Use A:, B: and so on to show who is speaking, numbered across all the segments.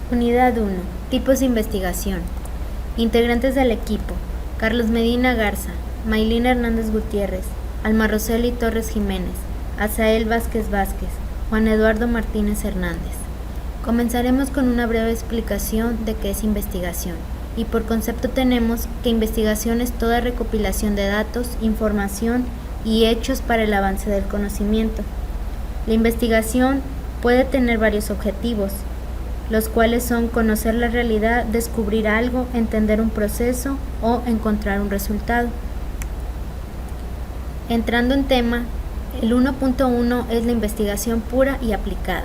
A: Unidad 1. Tipos de investigación. Integrantes del equipo: Carlos Medina Garza, Maylin Hernández Gutiérrez, Alma Roseli Torres Jiménez, Azael Vázquez Vázquez, Juan Eduardo Martínez Hernández. Comenzaremos con una breve explicación de qué es investigación. Y por concepto tenemos que investigación es toda recopilación de datos, información y hechos para el avance del conocimiento. La investigación puede tener varios objetivos, los cuales son conocer la realidad, descubrir algo, entender un proceso o encontrar un resultado. Entrando en tema, el 1.1 es la investigación pura y aplicada.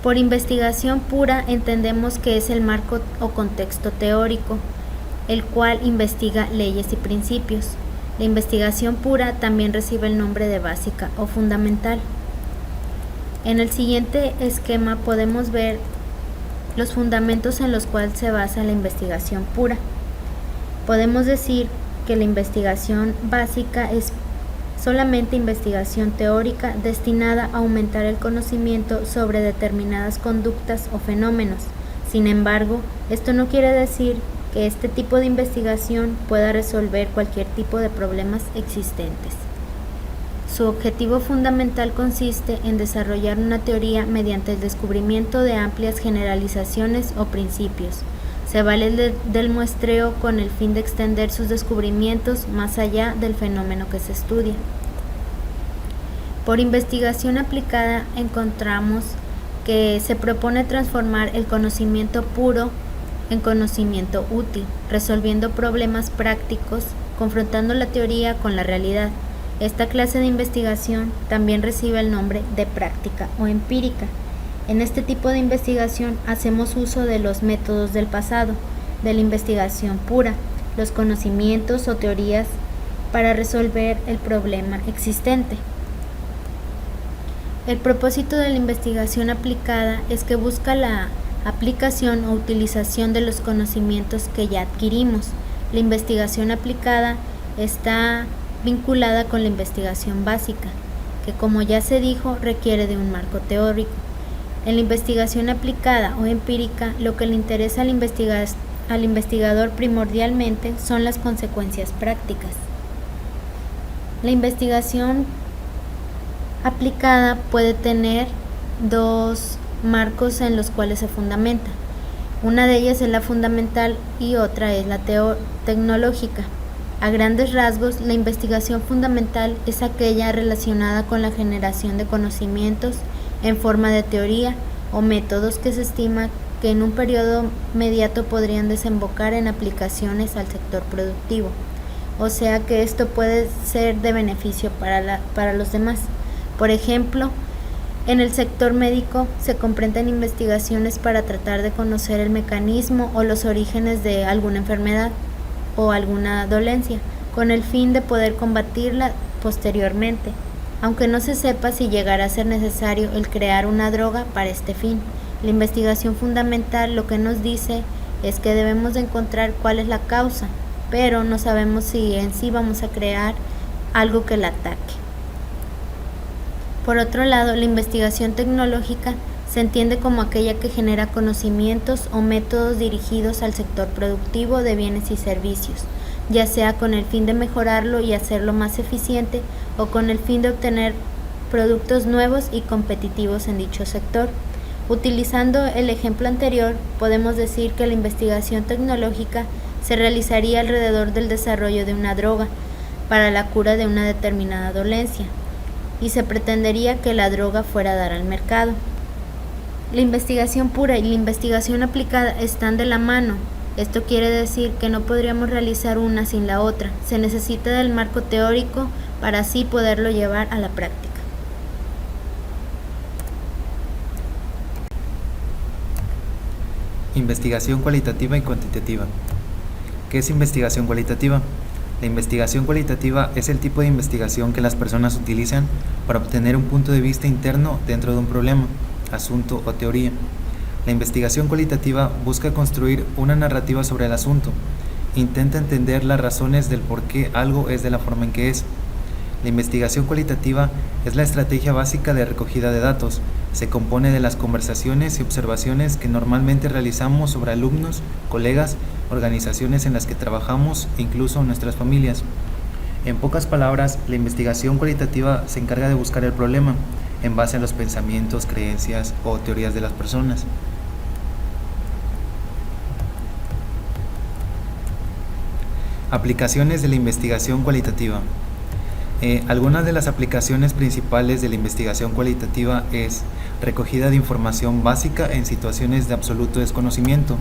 A: Por investigación pura entendemos que es el marco o contexto teórico, el cual investiga leyes y principios. La investigación pura también recibe el nombre de básica o fundamental. En el siguiente esquema podemos ver los fundamentos en los cuales se basa la investigación pura. Podemos decir que la investigación básica es solamente investigación teórica destinada a aumentar el conocimiento sobre determinadas conductas o fenómenos. Sin embargo, esto no quiere decir que este tipo de investigación pueda resolver cualquier tipo de problemas existentes. Su objetivo fundamental consiste en desarrollar una teoría mediante el descubrimiento de amplias generalizaciones o principios. Se vale del muestreo con el fin de extender sus descubrimientos más allá del fenómeno que se estudia. Por investigación aplicada encontramos que se propone transformar el conocimiento puro en conocimiento útil, resolviendo problemas prácticos, confrontando la teoría con la realidad. Esta clase de investigación también recibe el nombre de práctica o empírica. En este tipo de investigación hacemos uso de los métodos del pasado, de la investigación pura, los conocimientos o teorías para resolver el problema existente. El propósito de la investigación aplicada es que busca la aplicación o utilización de los conocimientos que ya adquirimos. La investigación aplicada está vinculada con la investigación básica, que como ya se dijo, requiere de un marco teórico. En la investigación aplicada o empírica, lo que le interesa al investigador primordialmente son las consecuencias prácticas. La investigación aplicada puede tener dos marcos en los cuales se fundamenta. Una de ellas es la fundamental y otra es la tecnológica. A grandes rasgos, la investigación fundamental es aquella relacionada con la generación de conocimientos en forma de teoría o métodos que se estima que en un periodo inmediato podrían desembocar en aplicaciones al sector productivo, o sea que esto puede ser de beneficio para los demás. Por ejemplo, en el sector médico se comprenden investigaciones para tratar de conocer el mecanismo o los orígenes de alguna enfermedad o alguna dolencia, con el fin de poder combatirla posteriormente, aunque no se sepa si llegará a ser necesario el crear una droga para este fin. La investigación fundamental lo que nos dice es que debemos de encontrar cuál es la causa, pero no sabemos si en sí vamos a crear algo que la ataque. Por otro lado, la investigación tecnológica se entiende como aquella que genera conocimientos o métodos dirigidos al sector productivo de bienes y servicios, ya sea con el fin de mejorarlo y hacerlo más eficiente o con el fin de obtener productos nuevos y competitivos en dicho sector. Utilizando el ejemplo anterior, podemos decir que la investigación tecnológica se realizaría alrededor del desarrollo de una droga para la cura de una determinada dolencia, y se pretendería que la droga fuera a dar al mercado. La investigación pura y la investigación aplicada están de la mano. Esto quiere decir que no podríamos realizar una sin la otra. Se necesita del marco teórico para así poderlo llevar a la práctica.
B: Investigación cualitativa y cuantitativa. ¿Qué es investigación cualitativa? La investigación cualitativa es el tipo de investigación que las personas utilizan para obtener un punto de vista interno dentro de un problema, asunto o teoría. La investigación cualitativa busca construir una narrativa sobre el asunto, intenta entender las razones del por qué algo es de la forma en que es. La investigación cualitativa es la estrategia básica de recogida de datos. Se compone de las conversaciones y observaciones que normalmente realizamos sobre alumnos, colegas, organizaciones en las que trabajamos e incluso nuestras familias. En pocas palabras, la investigación cualitativa se encarga de buscar el problema en base a los pensamientos, creencias o teorías de las personas. Aplicaciones de la investigación cualitativa. Algunas de las aplicaciones principales de la investigación cualitativa es recogida de información básica en situaciones de absoluto desconocimiento.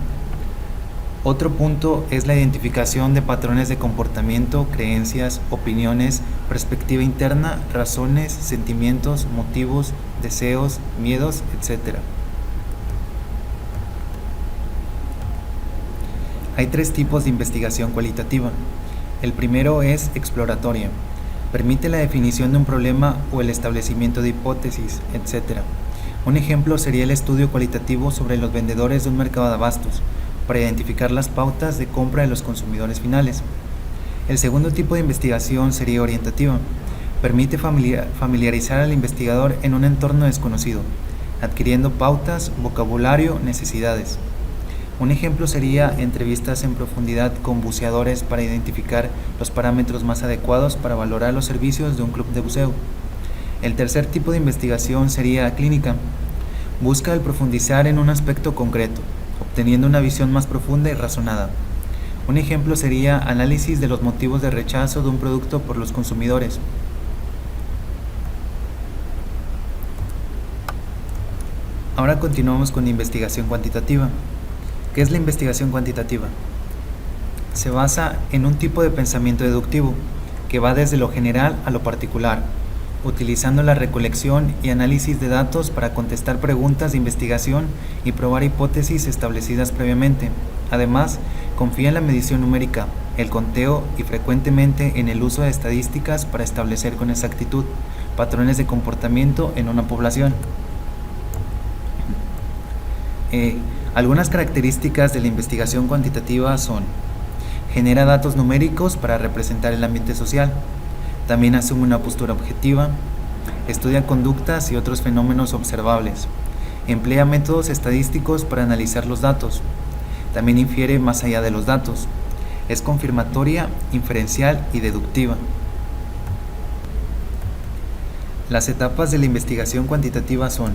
B: Otro punto es la identificación de patrones de comportamiento, creencias, opiniones, perspectiva interna, razones, sentimientos, motivos, deseos, miedos, etc. Hay 3 tipos de investigación cualitativa. El primero es exploratoria. Permite la definición de un problema o el establecimiento de hipótesis, etc. Un ejemplo sería el estudio cualitativo sobre los vendedores de un mercado de abastos, para identificar las pautas de compra de los consumidores finales. El segundo tipo de investigación sería orientativa. Permite familiarizar al investigador en un entorno desconocido, adquiriendo pautas, vocabulario, necesidades. Un ejemplo sería entrevistas en profundidad con buceadores para identificar los parámetros más adecuados para valorar los servicios de un club de buceo. El tercer tipo de investigación sería clínica. Busca el profundizar en un aspecto concreto, obteniendo una visión más profunda y razonada. Un ejemplo sería análisis de los motivos de rechazo de un producto por los consumidores. Ahora continuamos con la investigación cuantitativa. ¿Qué es la investigación cuantitativa? Se basa en un tipo de pensamiento deductivo que va desde lo general a lo particular, utilizando la recolección y análisis de datos para contestar preguntas de investigación y probar hipótesis establecidas previamente. Además, confía en la medición numérica, el conteo y frecuentemente en el uso de estadísticas para establecer con exactitud patrones de comportamiento en una población. Algunas características de la investigación cuantitativa son: genera datos numéricos para representar el ambiente social, también asume una postura objetiva, estudia conductas y otros fenómenos observables, emplea métodos estadísticos para analizar los datos, también infiere más allá de los datos, es confirmatoria, inferencial y deductiva. Las etapas de la investigación cuantitativa son: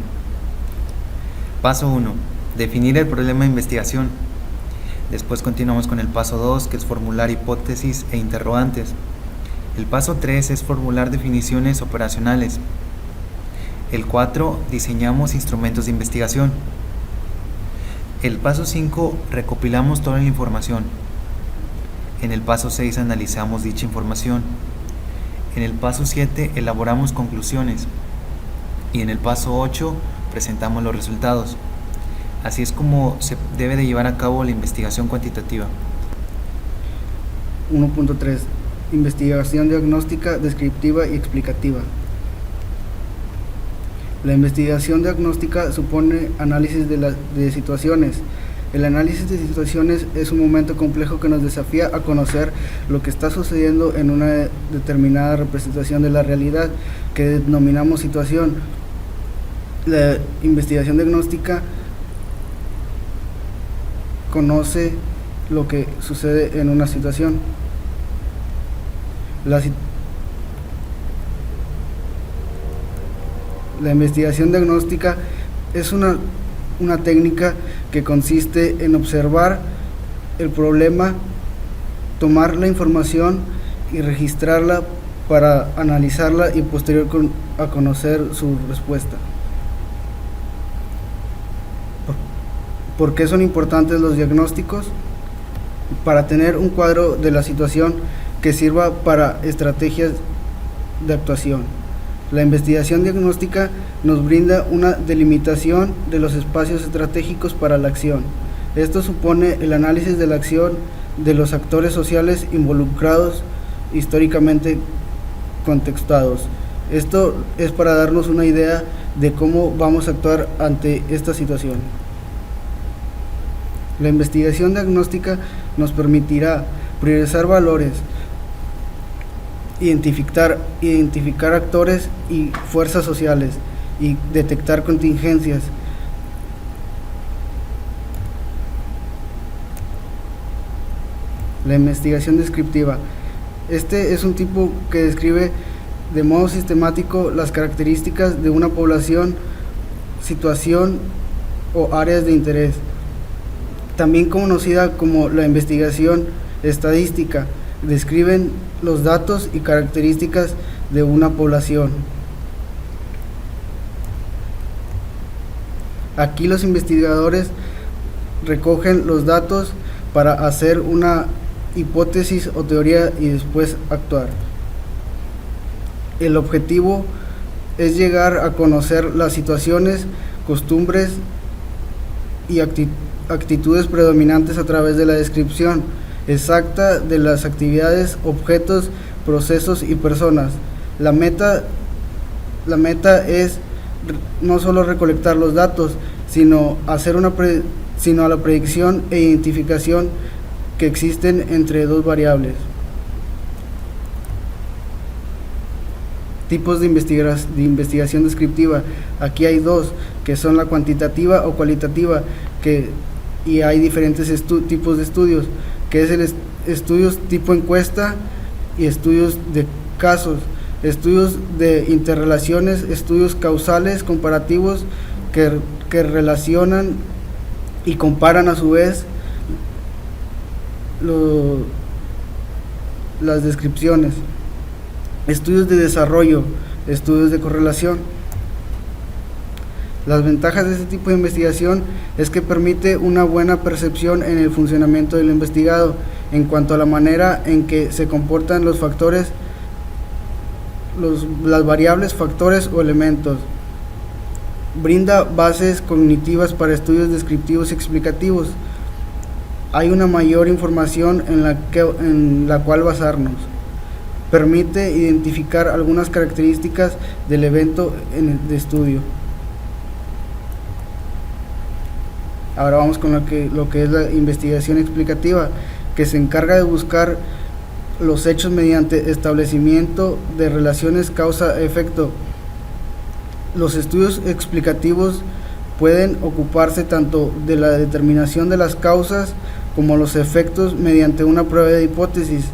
B: paso 1. Definir el problema de investigación. Después continuamos con el paso 2, que es formular hipótesis e interrogantes. El paso 3 es formular definiciones operacionales. El 4, diseñamos instrumentos de investigación. El paso 5, recopilamos toda la información. En el paso 6, analizamos dicha información. En el paso 7, elaboramos conclusiones. Y en el paso 8, presentamos los resultados. Así es como se debe de llevar a cabo la investigación cuantitativa.
C: 1.3. Investigación diagnóstica, descriptiva y explicativa. La investigación diagnóstica supone análisis de situaciones. El análisis de situaciones es un momento complejo que nos desafía a conocer lo que está sucediendo en una determinada representación de la realidad que denominamos situación. La investigación diagnóstica conoce lo que sucede en una situación. La investigación diagnóstica es una técnica que consiste en observar el problema, tomar la información y registrarla para analizarla y posterior a conocer su respuesta. ¿Por qué son importantes los diagnósticos? Para tener un cuadro de la situación que sirva para estrategias de actuación. La investigación diagnóstica nos brinda una delimitación de los espacios estratégicos para la acción. Esto supone el análisis de la acción de los actores sociales involucrados, históricamente contextuados. Esto es para darnos una idea de cómo vamos a actuar ante esta situación. La investigación diagnóstica nos permitirá priorizar valores, identificar actores y fuerzas sociales y detectar contingencias. La investigación descriptiva. Este es un tipo que describe de modo sistemático las características de una población, situación o áreas de interés. También conocida como la investigación estadística, describen los datos y características de una población. Aquí los investigadores recogen los datos para hacer una hipótesis o teoría y después actuar. El objetivo es llegar a conocer las situaciones, costumbres y actitudes predominantes a través de la descripción exacta de las actividades, objetos, procesos y personas. La meta es no solo recolectar los datos, sino hacer sino la predicción e identificación que existen entre dos variables. Tipos de investigación descriptiva. Aquí hay dos, que son la cuantitativa o cualitativa, y hay diferentes tipos de estudios, que es el estudios tipo encuesta y estudios de casos, estudios de interrelaciones, estudios causales comparativos que relacionan y comparan a su vez las descripciones. Estudios de desarrollo, estudios de correlación. Las ventajas de este tipo de investigación es que permite una buena percepción en el funcionamiento del investigado en cuanto a la manera en que se comportan los factores, las variables, factores o elementos. Brinda bases cognitivas para estudios descriptivos y explicativos. Hay una mayor información en la cual basarnos. Permite identificar algunas características del evento de estudio. Ahora vamos con lo que es la investigación explicativa, que se encarga de buscar los hechos mediante establecimiento de relaciones causa-efecto. Los estudios explicativos pueden ocuparse tanto de la determinación de las causas como los efectos mediante una prueba de hipótesis.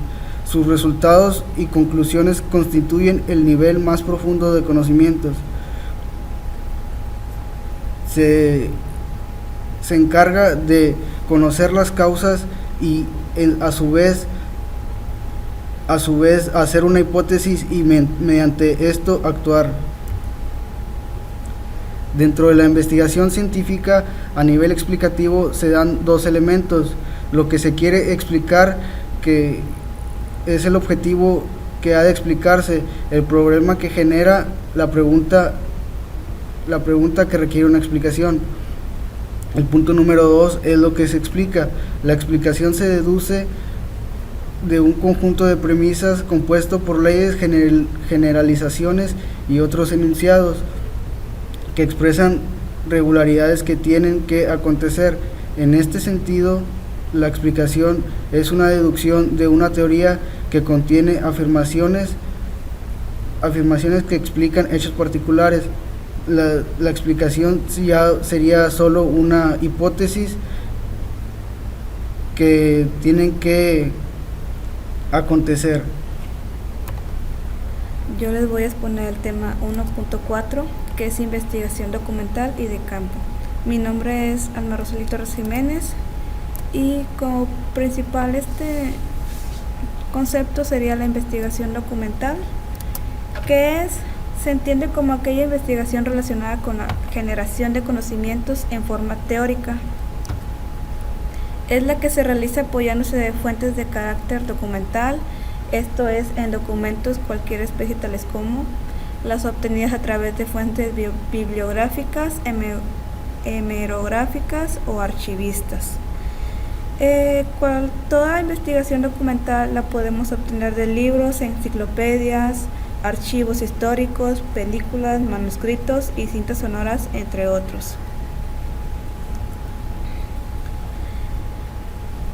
C: Sus resultados y conclusiones constituyen el nivel más profundo de conocimientos. Se encarga de conocer las causas y a su vez hacer una hipótesis y mediante esto actuar. Dentro de la investigación científica a nivel explicativo se dan dos elementos: lo que se quiere explicar, que es el objetivo que ha de explicarse, el problema que genera la pregunta que requiere una explicación. El punto número 2 es lo que se explica. La explicación se deduce de un conjunto de premisas compuesto por leyes, generalizaciones y otros enunciados que expresan regularidades que tienen que acontecer. En este sentido, la explicación es una deducción de una teoría que contiene afirmaciones que explican hechos particulares. La explicación ya sería solo una hipótesis que tienen que acontecer.
D: Yo les voy a exponer el tema 1.4, que es investigación documental y de campo. Mi nombre es Alma Rosalito Torres Jiménez y como principal concepto sería la investigación documental, que se entiende como aquella investigación relacionada con la generación de conocimientos en forma teórica. Es la que se realiza apoyándose de fuentes de carácter documental, esto es, en documentos cualquier especie tales como las obtenidas a través de fuentes bibliográficas, hemerográficas o archivistas. Toda investigación documental la podemos obtener de libros, enciclopedias, archivos históricos, películas, manuscritos y cintas sonoras, entre otros.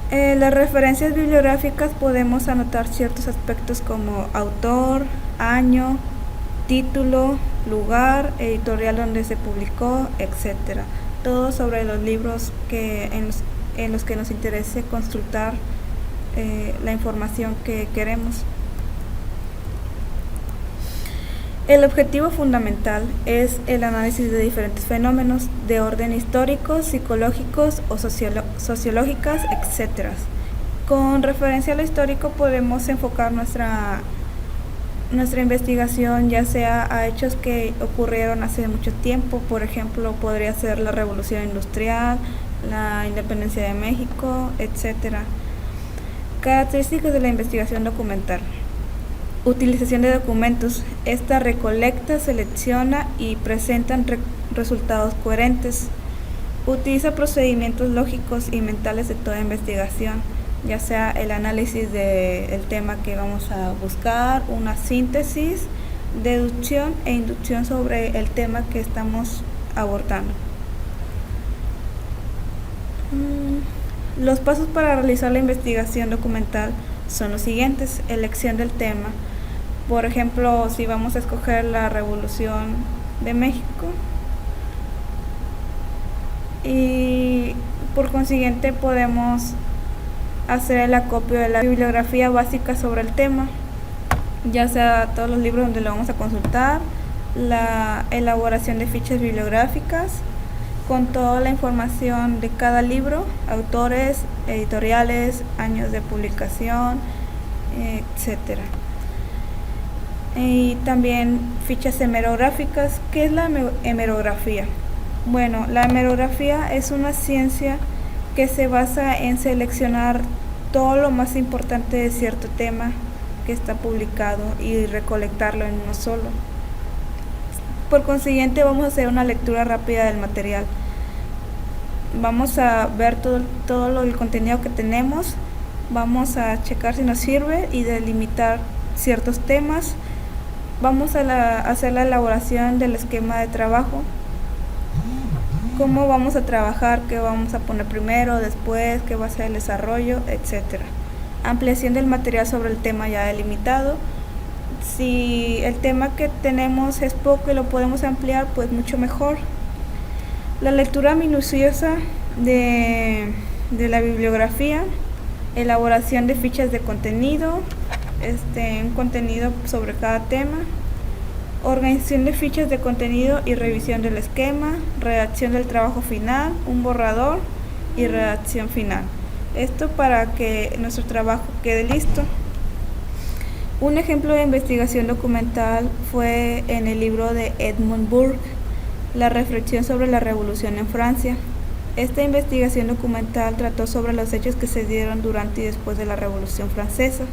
D: Las referencias bibliográficas podemos anotar ciertos aspectos como autor, año, título, lugar, editorial donde se publicó, etc. Todo sobre los libros en los que nos interese consultar la información que queremos. El objetivo fundamental es el análisis de diferentes fenómenos de orden histórico, psicológicos o sociológicas, etc. Con referencia a lo histórico podemos enfocar nuestra investigación ya sea a hechos que ocurrieron hace mucho tiempo. Por ejemplo, podría ser la Revolución Industrial, la Independencia de México, etc. Características de la investigación documental. Utilización de documentos. Esta recolecta, selecciona y presentan resultados coherentes. Utiliza procedimientos lógicos y mentales de toda investigación, ya sea el análisis del tema que vamos a buscar, una síntesis, deducción e inducción sobre el tema que estamos abordando. Los pasos para realizar la investigación documental son los siguientes: elección del tema. Por ejemplo, si vamos a escoger la Revolución de México, y por consiguiente podemos hacer el acopio de la bibliografía básica sobre el tema, ya sea todos los libros donde lo vamos a consultar, la elaboración de fichas bibliográficas con toda la información de cada libro, autores, editoriales, años de publicación, etc. Y también fichas hemerográficas. ¿Qué es la hemerografía? Bueno, la hemerografía es una ciencia que se basa en seleccionar todo lo más importante de cierto tema que está publicado y recolectarlo en uno solo. Por consiguiente, vamos a hacer una lectura rápida del material. Vamos a ver todo el contenido que tenemos, vamos a checar si nos sirve y delimitar ciertos temas. Vamos a hacer la elaboración del esquema de trabajo, cómo vamos a trabajar, qué vamos a poner primero, después, qué va a ser el desarrollo, etc. Ampliación del material sobre el tema ya delimitado. Si el tema que tenemos es poco y lo podemos ampliar, pues mucho mejor. La lectura minuciosa de la bibliografía, elaboración de fichas de contenido, un contenido sobre cada tema, organización de fichas de contenido y revisión del esquema, redacción del trabajo final, un borrador y redacción final. Esto para que nuestro trabajo quede listo. Un ejemplo de investigación documental fue en el libro de Edmund Burke, La reflexión sobre la Revolución en Francia. Esta investigación documental trató sobre los hechos que se dieron durante y después de la Revolución Francesa.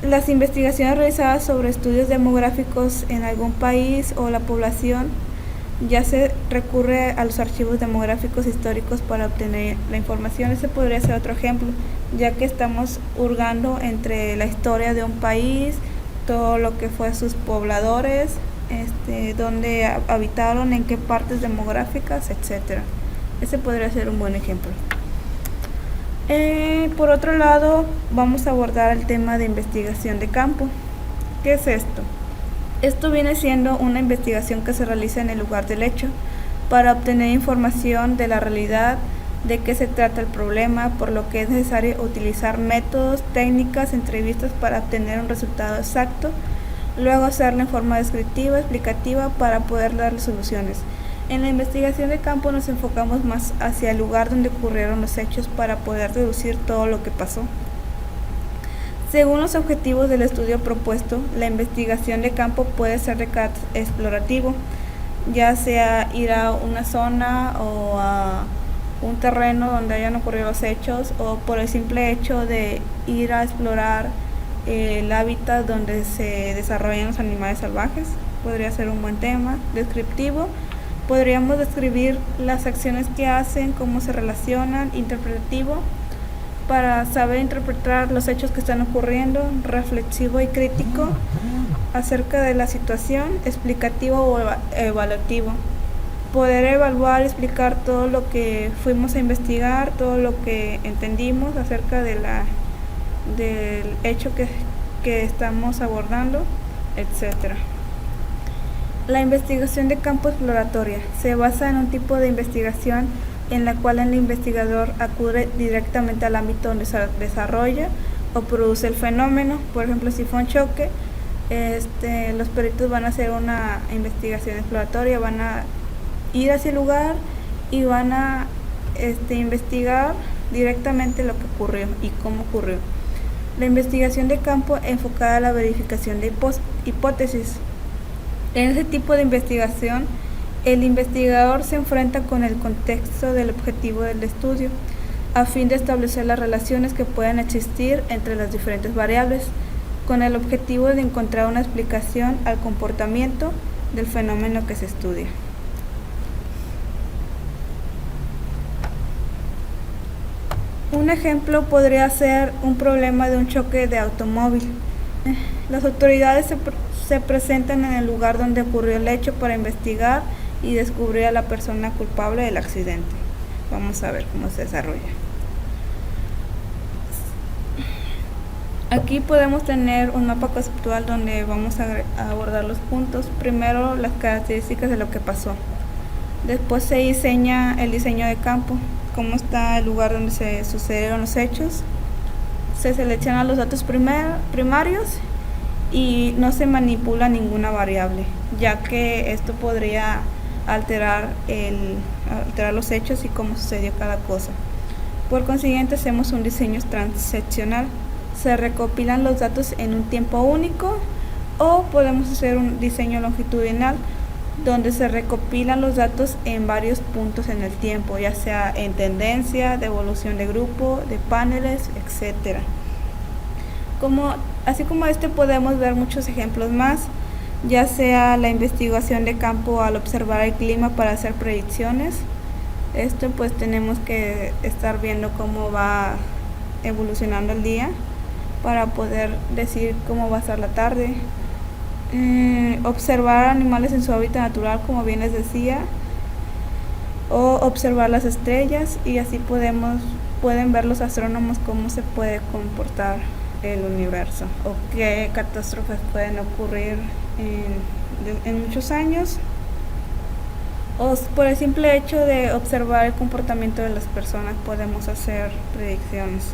D: Las investigaciones realizadas sobre estudios demográficos en algún país o la población, ya se recurre a los archivos demográficos históricos para obtener la información. Ese podría ser otro ejemplo, ya que estamos hurgando entre la historia de un país, todo lo que fue sus pobladores, dónde habitaron, en qué partes demográficas, etc. Ese podría ser un buen ejemplo. Por otro lado, vamos a abordar el tema de investigación de campo. ¿Qué es esto? Esto viene siendo una investigación que se realiza en el lugar del hecho para obtener información de la realidad, de qué se trata el problema, por lo que es necesario utilizar métodos, técnicas, entrevistas para obtener un resultado exacto, luego hacerlo en forma descriptiva, explicativa para poder darle soluciones. En la investigación de campo nos enfocamos más hacia el lugar donde ocurrieron los hechos para poder deducir todo lo que pasó. Según los objetivos del estudio propuesto, la investigación de campo puede ser de carácter explorativo, ya sea ir a una zona o a un terreno donde hayan ocurrido los hechos, o por el simple hecho de ir a explorar el hábitat donde se desarrollan los animales salvajes. Podría ser un buen tema. Descriptivo, podríamos describir las acciones que hacen, cómo se relacionan. Interpretativo, para saber interpretar los hechos que están ocurriendo. Reflexivo y crítico acerca de la situación. Explicativo o evaluativo, poder evaluar y explicar todo lo que fuimos a investigar, todo lo que entendimos acerca del hecho que estamos abordando, etc. La investigación de campo exploratoria se basa en un tipo de investigación en la cual el investigador acude directamente al ámbito donde se desarrolla o produce el fenómeno. Por ejemplo, si fue un choque, los peritos van a hacer una investigación exploratoria, van a ir a ese lugar y van a investigar directamente lo que ocurrió y cómo ocurrió. La investigación de campo enfocada a la verificación de hipótesis. En ese tipo de investigación, el investigador se enfrenta con el contexto del objetivo del estudio, a fin de establecer las relaciones que puedan existir entre las diferentes variables, con el objetivo de encontrar una explicación al comportamiento del fenómeno que se estudia. Un ejemplo podría ser un problema de un choque de automóvil. Las autoridades se presentan en el lugar donde ocurrió el hecho para investigar y descubrir a la persona culpable del accidente. Vamos a ver cómo se desarrolla. Aquí podemos tener un mapa conceptual donde vamos a abordar los puntos. Primero, las características de lo que pasó. Después se diseña el diseño de campo, cómo está el lugar donde se sucedieron los hechos. Se seleccionan los datos primarios y no se manipula ninguna variable, ya que esto podría alterar los hechos y cómo sucedió cada cosa. Por consiguiente, hacemos un diseño transeccional. Se recopilan los datos en un tiempo único, o podemos hacer un diseño longitudinal donde se recopilan los datos en varios puntos en el tiempo, ya sea en tendencia, de evolución de grupo, de paneles, etc. Así como podemos ver muchos ejemplos más, ya sea la investigación de campo al observar el clima para hacer predicciones. Pues tenemos que estar viendo cómo va evolucionando el día para poder decir cómo va a ser la tarde. Observar animales en su hábitat natural, como bien les decía, o observar las estrellas, y así pueden ver los astrónomos cómo se puede comportar el universo o qué catástrofes pueden ocurrir en muchos años, o por el simple hecho de observar el comportamiento de las personas podemos hacer predicciones.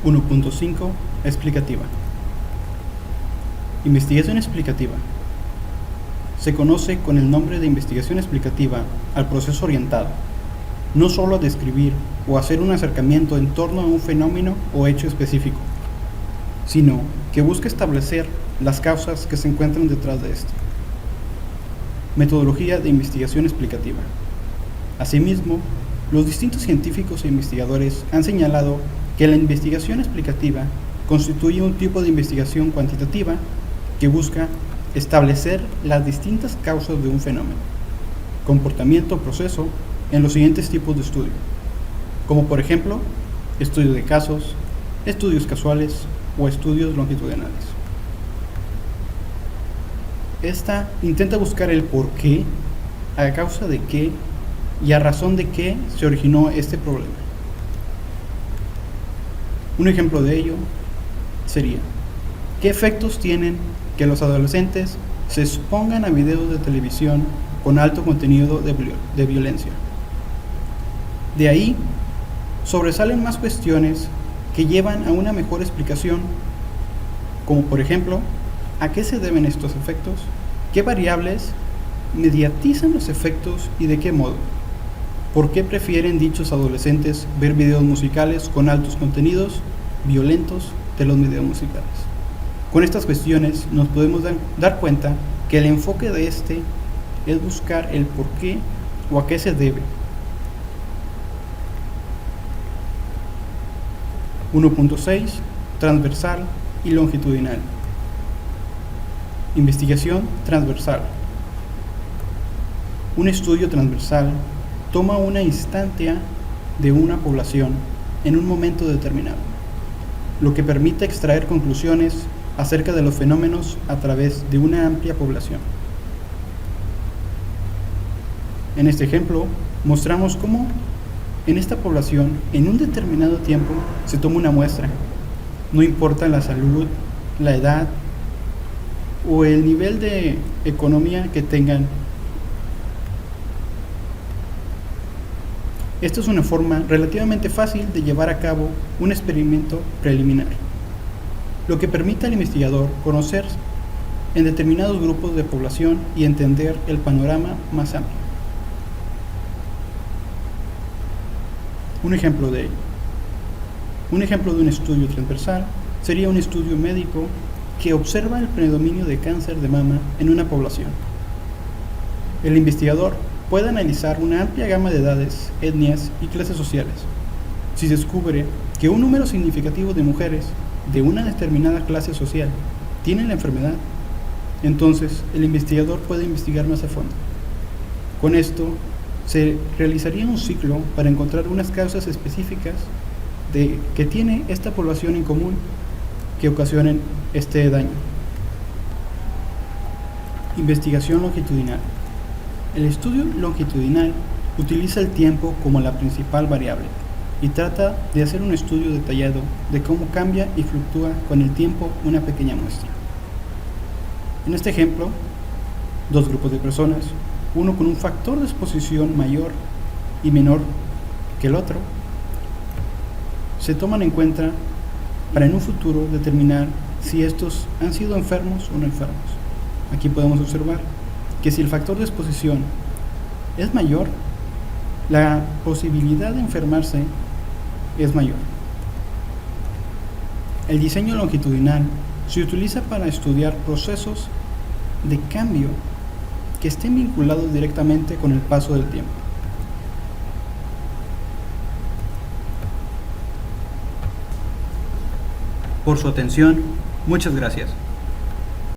E: 1.5 Explicativa. Investigación explicativa. Se conoce con el nombre de investigación explicativa al proceso orientado, no solo a describir o hacer un acercamiento en torno a un fenómeno o hecho específico, sino que busca establecer las causas que se encuentran detrás de esto. Metodología de investigación explicativa. Asimismo, los distintos científicos e investigadores han señalado que la investigación explicativa constituye un tipo de investigación cuantitativa que busca establecer las distintas causas de un fenómeno, comportamiento o proceso en los siguientes tipos de estudio, como por ejemplo, estudio de casos, estudios casuales o estudios longitudinales. Esta intenta buscar el por qué, a causa de qué y a razón de qué se originó este problema. Un ejemplo de ello sería: ¿qué efectos tienen que los adolescentes se expongan a videos de televisión con alto contenido de violencia? De ahí sobresalen más cuestiones que llevan a una mejor explicación, como por ejemplo, ¿a qué se deben estos efectos? ¿Qué variables mediatizan los efectos y de qué modo? ¿Por qué prefieren dichos adolescentes ver videos musicales con altos contenidos violentos de los videos musicales? Con estas cuestiones nos podemos dar cuenta que el enfoque de es buscar el por qué o a qué se debe. 1.6 Transversal y longitudinal. Investigación transversal. Un estudio transversal toma una instancia de una población en un momento determinado, lo que permite extraer conclusiones acerca de los fenómenos a través de una amplia población. En este ejemplo, mostramos cómo en esta población, en un determinado tiempo, se toma una muestra. No importa la salud, la edad o el nivel de economía que tengan. Esta es una forma relativamente fácil de llevar a cabo un experimento preliminar, lo que permite al investigador conocer en determinados grupos de población y entender el panorama más amplio. Un ejemplo de ello. Un ejemplo de un estudio transversal sería un estudio médico que observa el predominio de cáncer de mama en una población. El investigador puede analizar una amplia gama de edades, etnias y clases sociales. Si descubre que un número significativo de mujeres de una determinada clase social tienen la enfermedad, entonces el investigador puede investigar más a fondo. Con esto, se realizaría un ciclo para encontrar unas causas específicas que tiene esta población en común que ocasionen este daño. Investigación longitudinal. El estudio longitudinal utiliza el tiempo como la principal variable y trata de hacer un estudio detallado de cómo cambia y fluctúa con el tiempo una pequeña muestra. En este ejemplo, dos grupos de personas, uno con un factor de exposición mayor y menor que el otro, se toman en cuenta para en un futuro determinar si estos han sido enfermos o no enfermos. Aquí podemos observar que si el factor de exposición es mayor, la posibilidad de enfermarse es mayor. El diseño longitudinal se utiliza para estudiar procesos de cambio que estén vinculados directamente con el paso del tiempo. Por su atención, muchas gracias.